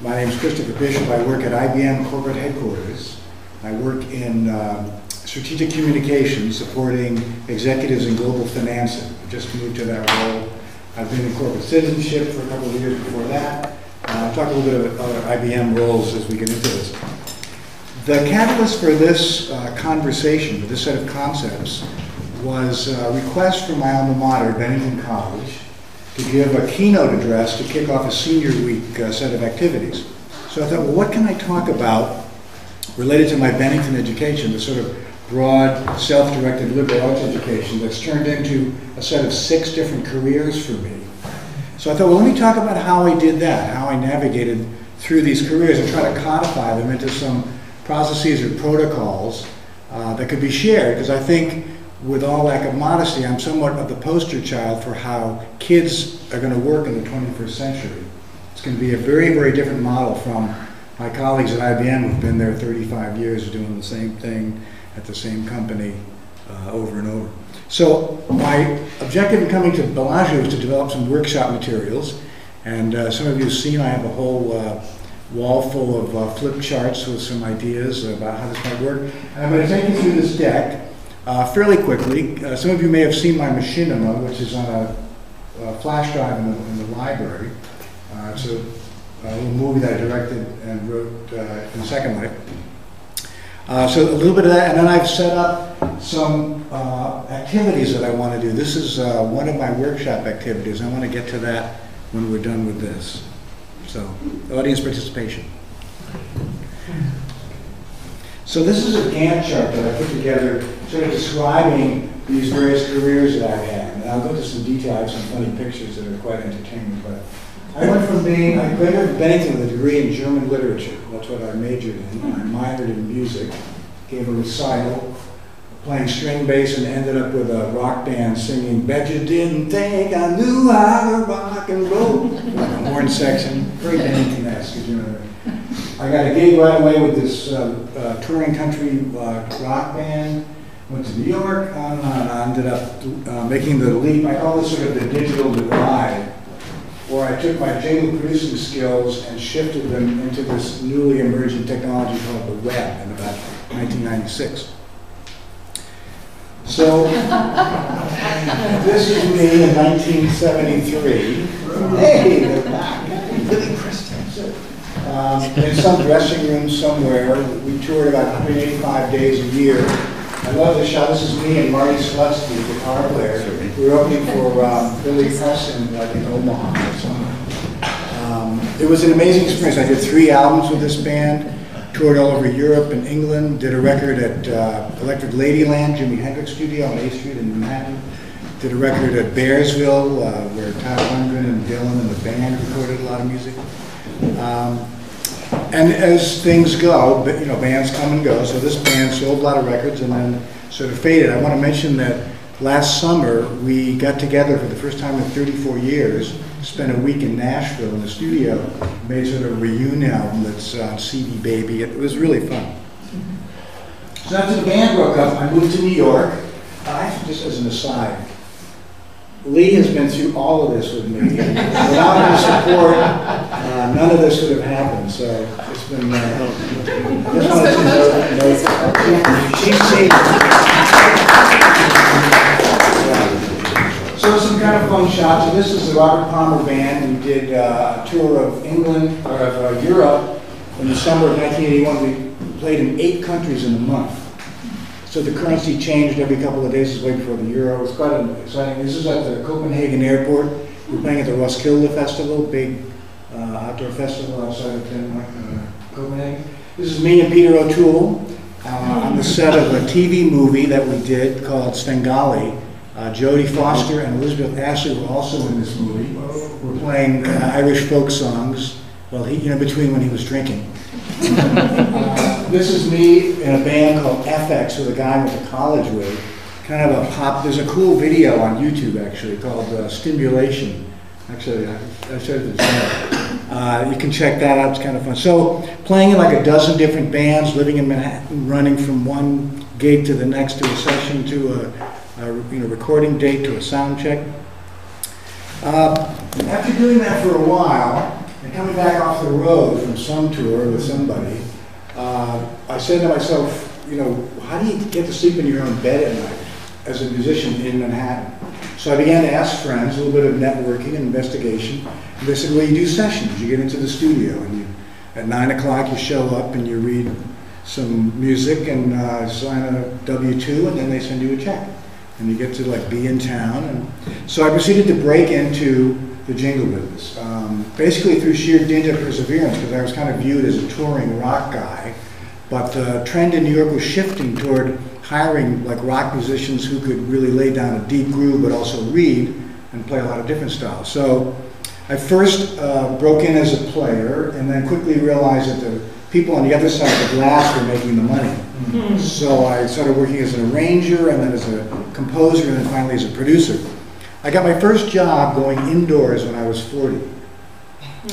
My name is Christopher Bishop. I work at IBM corporate headquarters. I work in strategic communications, supporting executives in global financing. I just moved to that role. I've been in corporate citizenship for a couple of years before that. I'll talk a little bit about other IBM roles as we get into this. The catalyst for this conversation, for this set of concepts, was a request from my alma mater, Bennington College, to give a keynote address to kick off a senior week set of activities. So I thought, well, what can I talk about related to my Bennington education, the sort of broad, self-directed liberal arts education that's turned into a set of 6 different careers for me. So I thought, well, let me talk about how I did that, how I navigated through these careers and try to codify them into some processes or protocols that could be shared, because I think, with all lack of modesty, I'm somewhat of the poster child for how kids are going to work in the 21st century. It's going to be a very, very different model from my colleagues at IBM who've been there 35 years doing the same thing at the same company over and over. So my objective in coming to Bellagio is to develop some workshop materials. And some of you have seen I have a whole wall full of flip charts with some ideas about how this might work. And I'm going to take you through this deck fairly quickly. Some of you may have seen my machinima, which is on a flash drive in the library. It's a little movie that I directed and wrote in Second Life. So a little bit of that, and then I've set up some activities that I want to do. This is one of my workshop activities. I want to get to that when we're done with this. So, audience participation. So this is a Gantt chart that I put together sort of describing these various careers that I've had. And I'll go into some detail. I have some funny pictures that are quite entertaining. But I went from being, I graduated Bennington with a degree in German literature. That's what I majored in. I minored in music, gave a recital, playing string bass, and ended up with a rock band singing, "Bet you didn't think I knew how to rock and roll." Like a horn section, very Bennington-esque, as you know. I got a gig right away with this touring country rock band. Went to New York, on and on, and I ended up making the leap. I call this sort of the digital divide, where I took my jingle producing skills and shifted them into this newly emerging technology called the web in about 1996. So, this is me in 1973. Hey, they're back. Billy Preston. In some dressing room somewhere. We toured about 185 days a year. I love this shot. This is me and Marty Slutsky, the guitar player. We were opening for Billy Preston in Omaha or something. It was an amazing experience. I did 3 albums with this band. Toured all over Europe and England, did a record at Electric Ladyland, Jimi Hendrix studio on 8th Street in Manhattan. Did a record at Bearsville, where Todd Lundgren and Dylan and the band recorded a lot of music. And as things go, you know, bands come and go, so this band sold a lot of records and then sort of faded. I want to mention that last summer we got together for the first time in 34 years, spent a week in Nashville in the studio, made sort of a reunion album that's on CD Baby. It was really fun. So after the band broke up, I moved to New York. Actually, just as an aside, Lee has been through all of this with me. Without his support, none of this would have happened. So it's been, she's seen So some kind of fun shots. So this is the Robert Palmer Band. We did a tour of England, or of Europe in the summer of 1981. We played in 8 countries in a month. So the currency changed every couple of days. This was way before the euro. It was quite exciting. This is at the Copenhagen airport. We're playing at the Roskilde Festival, big outdoor festival outside of Denmark, Copenhagen. This is me and Peter O'Toole on the set of a TV movie that we did called Svengali. Jodie Foster and Elizabeth Ashley were also in this movie. We're playing Irish folk songs. Well, between when he was drinking. This is me in a band called FX with a guy I went to college with. Kind of a pop. There's a cool video on YouTube actually called Stimulation. Actually, I showed it to John. You can check that out. It's kind of fun. So playing in like a dozen different bands, living in Manhattan, running from one gig to the next, to a session, to a recording date, to a sound check. After doing that for a while, in coming back off the road from some tour with somebody, I said to myself, you know, how do you get to sleep in your own bed at night as a musician in Manhattan? So I began to ask friends, a little bit of networking and investigation. And they said, well, you do sessions. You get into the studio, and at 9 o'clock you show up and you read some music and sign a W-2, and then they send you a check. And you get to like be in town. And so I proceeded to break into the jingle business, basically through sheer dint of perseverance, because I was kind of viewed as a touring rock guy. But the trend in New York was shifting toward hiring like rock musicians who could really lay down a deep groove but also read and play a lot of different styles. So I first broke in as a player and then quickly realized that the people on the other side of the glass were making the money. Mm-hmm. So I started working as an arranger and then as a composer and then finally as a producer. I got my first job going indoors when I was 40.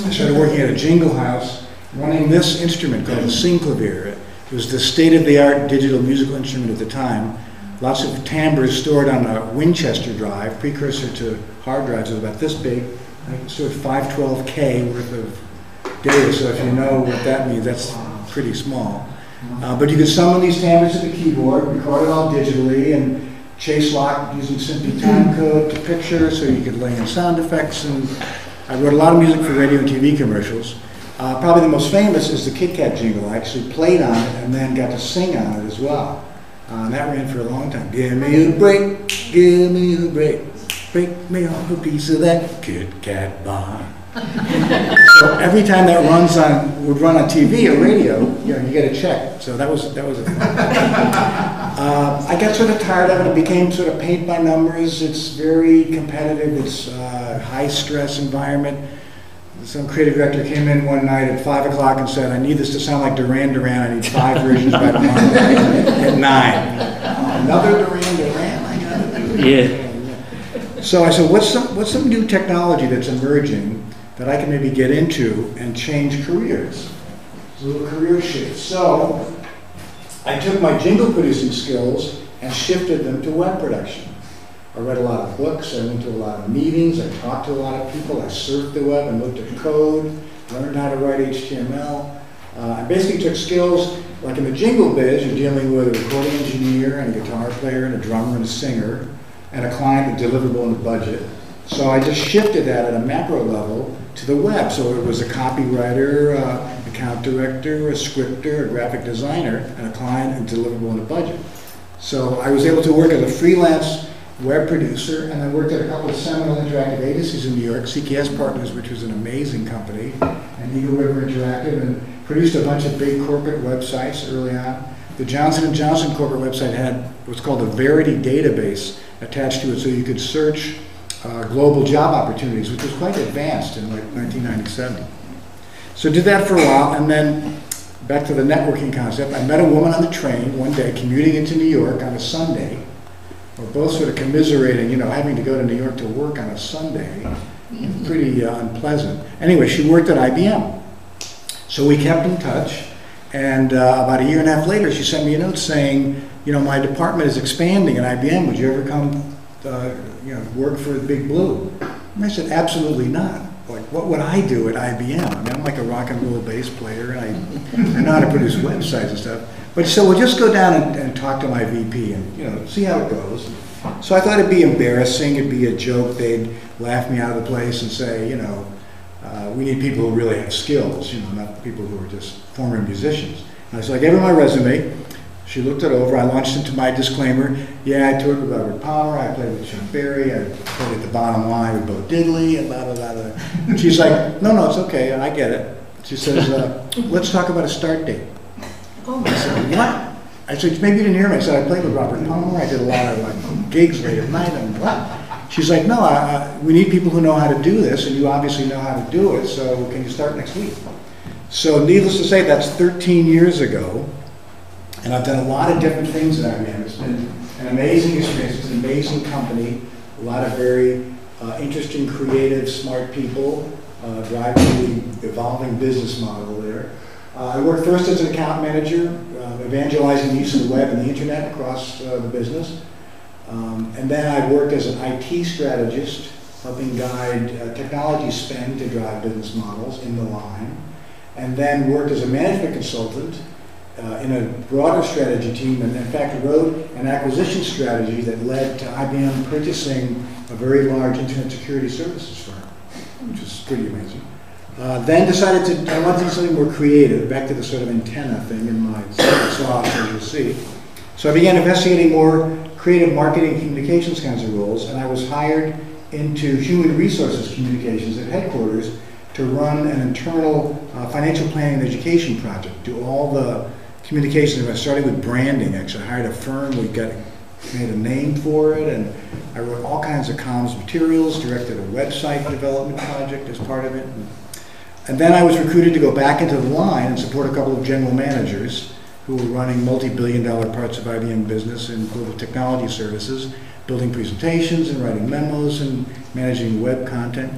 I started working at a jingle house running this instrument called the synclavier. It was the state-of-the-art digital musical instrument at the time. Lots of timbres stored on a Winchester drive, precursor to hard drives. It was about this big. I think it stored 512K worth of data, so if you know what that means, that's pretty small. But you could summon these timbres to the keyboard, record it all digitally, and chase lock using simply time code to picture, so you could lay in sound effects. And I wrote a lot of music for radio and TV commercials. Probably the most famous is the Kit Kat jingle. I actually played on it and then got to sing on it as well. And that ran for a long time. Give me a break, give me a break, break me off a piece of that Kit Kat bar. So every time that would run on TV or radio, you know, you get a check. So that was a fun. I got sort of tired of it. It became sort of paint by numbers. It's very competitive. It's a high stress environment. Some creative director came in one night at 5 o'clock and said, I need this to sound like Duran Duran. I need 5 versions by tomorrow at 9. Another Duran Duran? I gotta do it. Yeah. So I said, what's some new technology that's emerging that I can maybe get into and change careers? A little career shift. So I took my jingle producing skills and shifted them to web production. I read a lot of books, I went to a lot of meetings, I talked to a lot of people, I surfed the web and looked at code, learned how to write HTML. I basically took skills, like in the jingle biz, you're dealing with a recording engineer and a guitar player and a drummer and a singer, and a client, a deliverable and a budget. So I just shifted that at a macro level to the web. So it was a copywriter, account director, a scripter, a graphic designer, and a client, a deliverable and a budget. So I was able to work as a freelance web producer, and I worked at a couple of seminal interactive agencies in New York, CKS Partners, which was an amazing company, and Eagle River Interactive, and produced a bunch of big corporate websites early on. The Johnson & Johnson corporate website had what's called a Verity database attached to it, so you could search global job opportunities, which was quite advanced in like 1997. So did that for a while, and then back to the networking concept. I met a woman on the train one day commuting into New York on a Sunday. We're both sort of commiserating, you know, having to go to New York to work on a Sunday. Pretty unpleasant. Anyway, she worked at IBM. So we kept in touch, and about a year and a half later, she sent me a note saying, you know, my department is expanding at IBM. Would you ever come, you know, work for the Big Blue? And I said, absolutely not. Like, what would I do at IBM? I mean, I'm like a rock and roll bass player, and I know how to produce websites and stuff. But so we'll just go down and talk to my VP and, you know, see how it goes. So I thought it'd be embarrassing, it'd be a joke, they'd laugh me out of the place and say, you know, we need people who really have skills, you know, not people who are just former musicians. And so I gave her my resume, she looked it over, I launched into my disclaimer. Yeah, I toured with Robert Palmer, I played with Chuck Berry, I played at the Bottom Line with Bo Diddley, and blah, blah, blah, blah. And she's like, no, it's okay, I get it. She says, let's talk about a start date. Oh, I said, what? I said, maybe you didn't hear me. I said, I played with Robert Palmer. I did a lot of like gigs late at night. And what? She's like, no, we need people who know how to do this, and you obviously know how to do it, so can you start next week? So needless to say, that's 13 years ago, and I've done a lot of different things at IBM. It's been an amazing experience. It's an amazing company, a lot of very interesting, creative, smart people driving the evolving business model there. I worked first as an account manager, evangelizing the use of the web and the internet across the business. And then I worked as an IT strategist helping guide technology spend to drive business models in the line, and then worked as a management consultant in a broader strategy team, and in fact wrote an acquisition strategy that led to IBM purchasing a very large internet security services firm, which was pretty amazing. Then decided I wanted to do something more creative, back to the sort of antenna thing in my slides, as you'll see. So I began investigating more creative marketing communications kinds of roles, and I was hired into human resources communications at headquarters to run an internal financial planning and education project, do all the communications. I started with branding, actually. I hired a firm, made a name for it, and I wrote all kinds of comms materials, directed a website development project as part of it. And then I was recruited to go back into the line and support a couple of general managers who were running multi-billion-dollar parts of IBM business in global technology services, building presentations and writing memos and managing web content.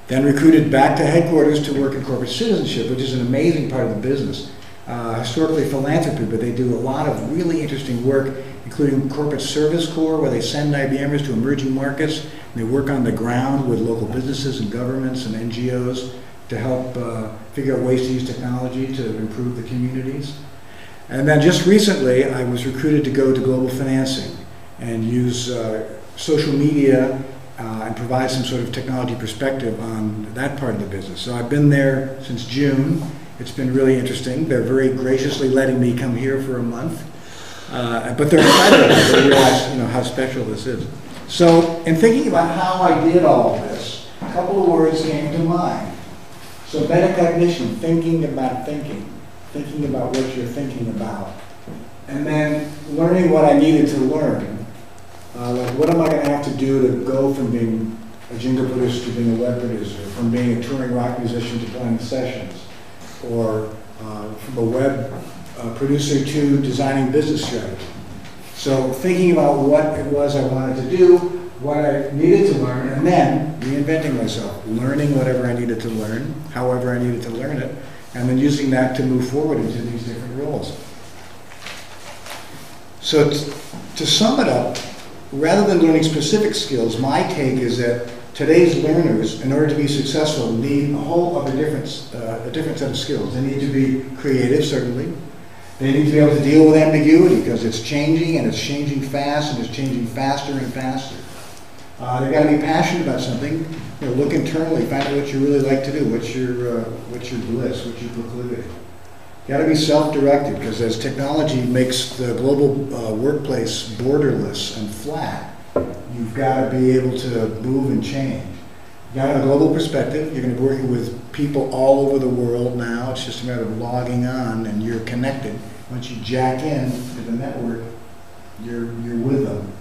Then recruited back to headquarters to work in corporate citizenship, which is an amazing part of the business. Historically philanthropy, but they do a lot of really interesting work, including corporate service corps, where they send IBMers to emerging markets, and they work on the ground with local businesses and governments and NGOs to help figure out ways to use technology to improve the communities. And then just recently, I was recruited to go to global financing and use social media and provide some sort of technology perspective on that part of the business. So I've been there since June. It's been really interesting. They're very graciously letting me come here for a month. But they're excited about it. They realize, how special this is. So in thinking about how I did all of this, a couple of words came to mind. So metacognition, thinking about what you're thinking about. And then learning what I needed to learn. Like, what am I going to have to do to go from being a jingle producer to being a web producer, from being a touring rock musician to playing sessions, or from a web producer to designing business strategy. So thinking about what it was I wanted to do, what I needed to learn, and then reinventing myself, learning whatever I needed to learn, however I needed to learn it, and then using that to move forward into these different roles. So to sum it up, rather than learning specific skills, my take is that today's learners, in order to be successful, need a whole other different set of skills. They need to be creative, certainly. They need to be able to deal with ambiguity, because it's changing, and it's changing fast, and it's changing faster and faster. They've got to be passionate about something. Look internally, find out what you really like to do, what's your bliss, what's your proclivity. Got to be self-directed, because as technology makes the global workplace borderless and flat, you've got to be able to move and change. You got to have a global perspective. You're going to be working with people all over the world now. It's just a matter of logging on, and you're connected. Once you jack in to the network, you're with them.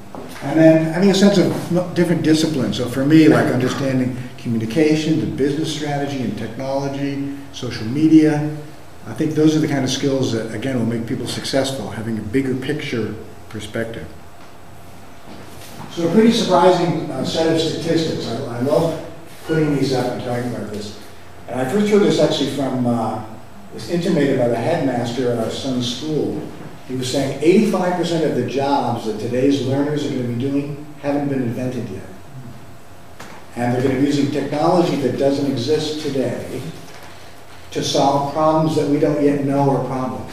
And then having a sense of different disciplines. So for me, like understanding communication, the business strategy and technology, social media, I think those are the kind of skills that, again, will make people successful, having a bigger picture perspective. So a pretty surprising set of statistics. I love putting these up and talking about this. And I first heard this actually from, it was intimated by the headmaster at our son's school. He was saying 85% of the jobs that today's learners are going to be doing haven't been invented yet. And they're going to be using technology that doesn't exist today to solve problems that we don't yet know are problems.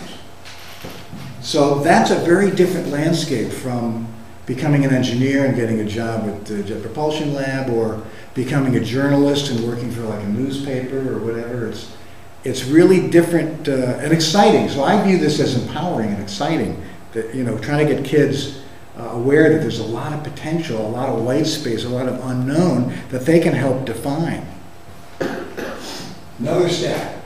So that's a very different landscape from becoming an engineer and getting a job at the Jet Propulsion Lab, or becoming a journalist and working for like a newspaper or whatever. It's really different and exciting. So I view this as empowering and exciting, that, trying to get kids aware that there's a lot of potential, a lot of white space, a lot of unknown that they can help define. Another stat.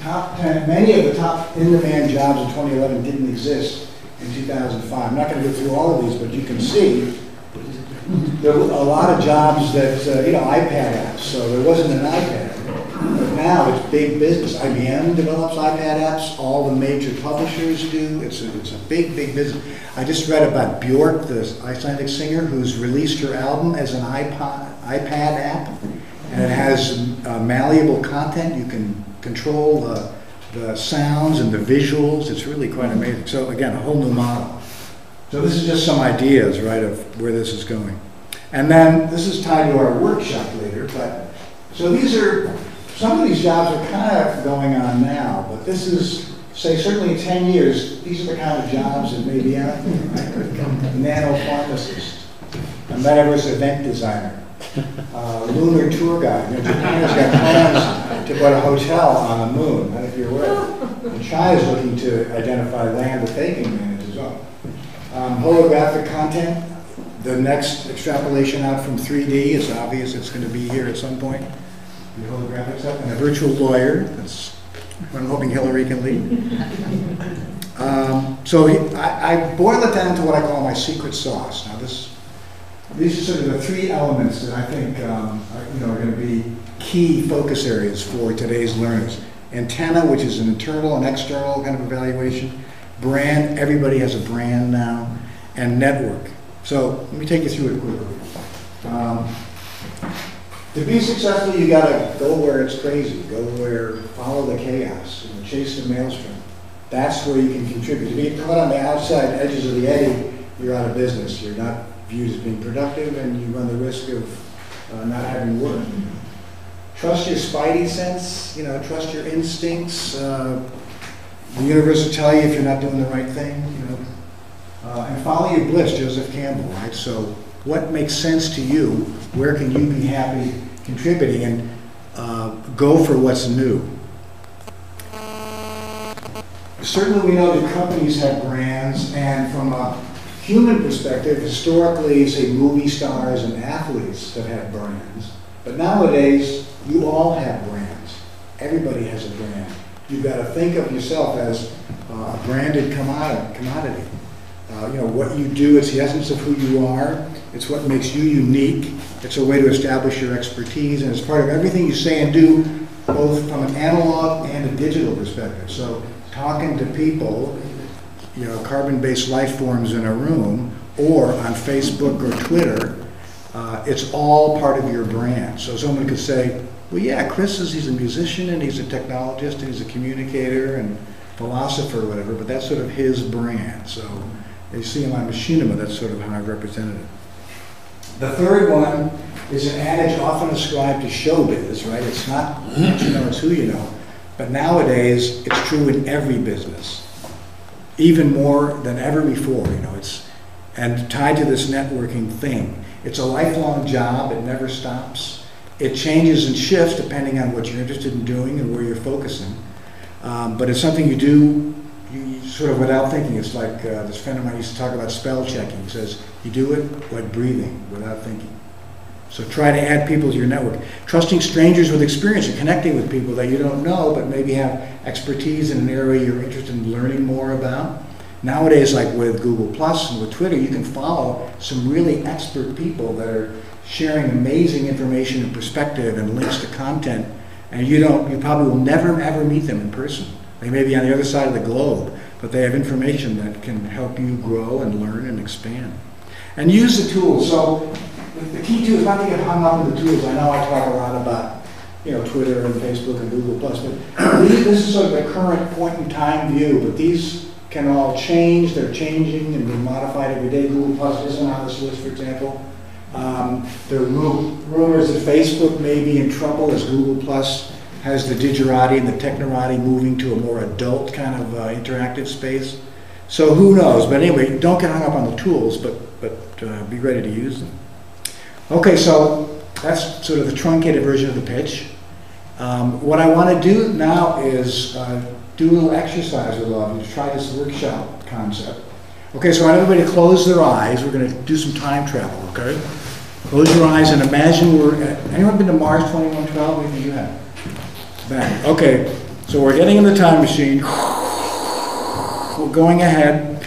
Top 10, many of the top in-demand jobs in 2011 didn't exist in 2005. I'm not going to go through all of these, but you can see there were a lot of jobs that, iPad apps, so there wasn't an iPad. But now it's big business. IBM develops iPad apps, all the major publishers do. It's a big, big business. I just read about Bjork, the Icelandic singer, who's released her album as an iPad app, and it has malleable content. You can control the sounds and the visuals. It's really quite amazing. So again, a whole new model. So this is just some ideas, right, of where this is going. And then, this is tied to our workshop later, but, so these are, some of these jobs are kind of going on now, but this is, say, certainly in 10 years, these are the kind of jobs that may be out there, right? Nano-pharmacist, a metaverse event designer, lunar tour guide. You know, Japan has got plans to put a hotel on the moon. I don't know if you're aware. And China is looking to identify land that they can manage as well. Holographic content. The next extrapolation out from 3D is obvious. It's going to be here at some point. The holographic stuff. And a virtual lawyer. That's what I'm hoping Hillary can lead. I boil it down to what I call my secret sauce. Now these are sort of the three elements that I think are going to be key focus areas for today's learners. Antenna, which is an internal and external kind of evaluation. Brand, everybody has a brand now. And network. So let me take you through it quickly. To be successful, you got to go where it's crazy. Go where, follow the chaos, chase the maelstrom. That's where you can contribute. If you get caught on the outside edges of the eddy, you're out of business. You're not viewed as being productive, and you run the risk of not having work. Trust your spidey sense. Trust your instincts. The universe will tell you if you're not doing the right thing. And follow your bliss, Joseph Campbell. Right. So, what makes sense to you? Where can you be happy contributing? And go for what's new. Certainly, we know that companies have brands, and from a human perspective, historically, say movie stars and athletes have had brands. But nowadays, you all have brands. Everybody has a brand. You've got to think of yourself as a branded commodity. What you do, it's the essence of who you are. It's what makes you unique. It's a way to establish your expertise, and it's part of everything you say and do, both from an analog and a digital perspective. So talking to people, carbon-based life forms in a room, or on Facebook or Twitter, it's all part of your brand. So someone could say, well, yeah, he's a musician, and he's a technologist, and he's a communicator, and philosopher, or whatever, but that's sort of his brand. So you see him on Machinima, that's sort of how I've represented it. The third one is an adage often ascribed to showbiz, right? It's not what you know, it's who you know. But nowadays, it's true in every business, even more than ever before. And tied to this networking thing. It's a lifelong job. It never stops. It changes and shifts depending on what you're interested in doing and where you're focusing. But it's something you do sort of without thinking. It's like this friend of mine used to talk about spell checking. He says, you do it like breathing without thinking. So try to add people to your network. Trusting strangers with experience and connecting with people that you don't know but maybe have expertise in an area you're interested in learning more about. Nowadays, like with Google Plus and with Twitter, you can follow some really expert people that are sharing amazing information and perspective and links to content, and you probably will never ever meet them in person. They may be on the other side of the globe, but they have information that can help you grow and learn and expand. And use the tools. So the key to is not to get hung up in the tools. I know I talk a lot about Twitter and Facebook and Google Plus, but this is sort of the current point in time view. But these can all change. They're changing and being modified every day. Google Plus isn't on this list, for example. There are rumors that Facebook may be in trouble as Google Plus has the digerati and the technorati moving to a more adult kind of interactive space. So who knows? But anyway, don't get hung up on the tools, but be ready to use them. Okay, so that's sort of the truncated version of the pitch. What I want to do now is do a little exercise with all of you to try this workshop concept. Okay, so I want everybody to close their eyes. We're going to do some time travel, okay? Close your eyes and imagine anyone been to Mars 2112? What do you have? Back. Okay, so we're getting in the time machine. We're going ahead.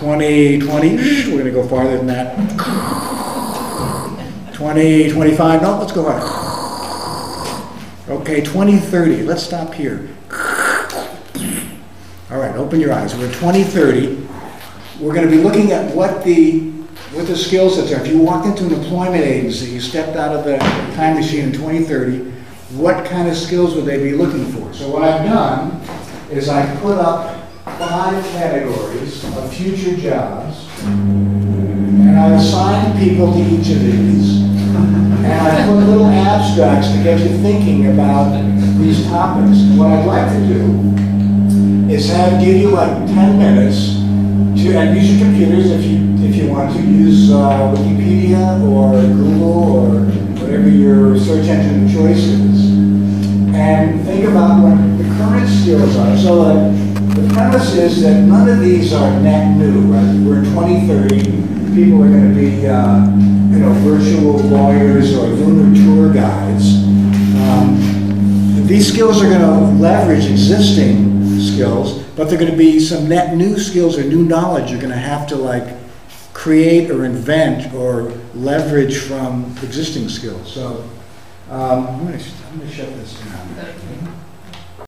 2020, we're going to go farther than that. 2025, no, let's go higher. Okay, 2030, let's stop here. All right, open your eyes. We're 2030. We're going to be looking at what the skill sets are. If you walked into an employment agency, you stepped out of the time machine in 2030, what kind of skills would they be looking for? So what I've done is I put up 5 categories of future jobs, and And I assign people to each of these, and I put little abstracts to get you thinking about these topics. And what I'd like to do is give you like 10 minutes to, and use your computers if you want to use Wikipedia or Google or whatever your search engine of choice is, and think about what the current skills are. So the premise is that none of these are net new, right? We're in 2030. People are going to be, virtual lawyers or lunar tour guides. These skills are going to leverage existing skills, but they're going to be some net new skills or new knowledge you're going to have to create or invent or leverage from existing skills. So I'm going to shut this down.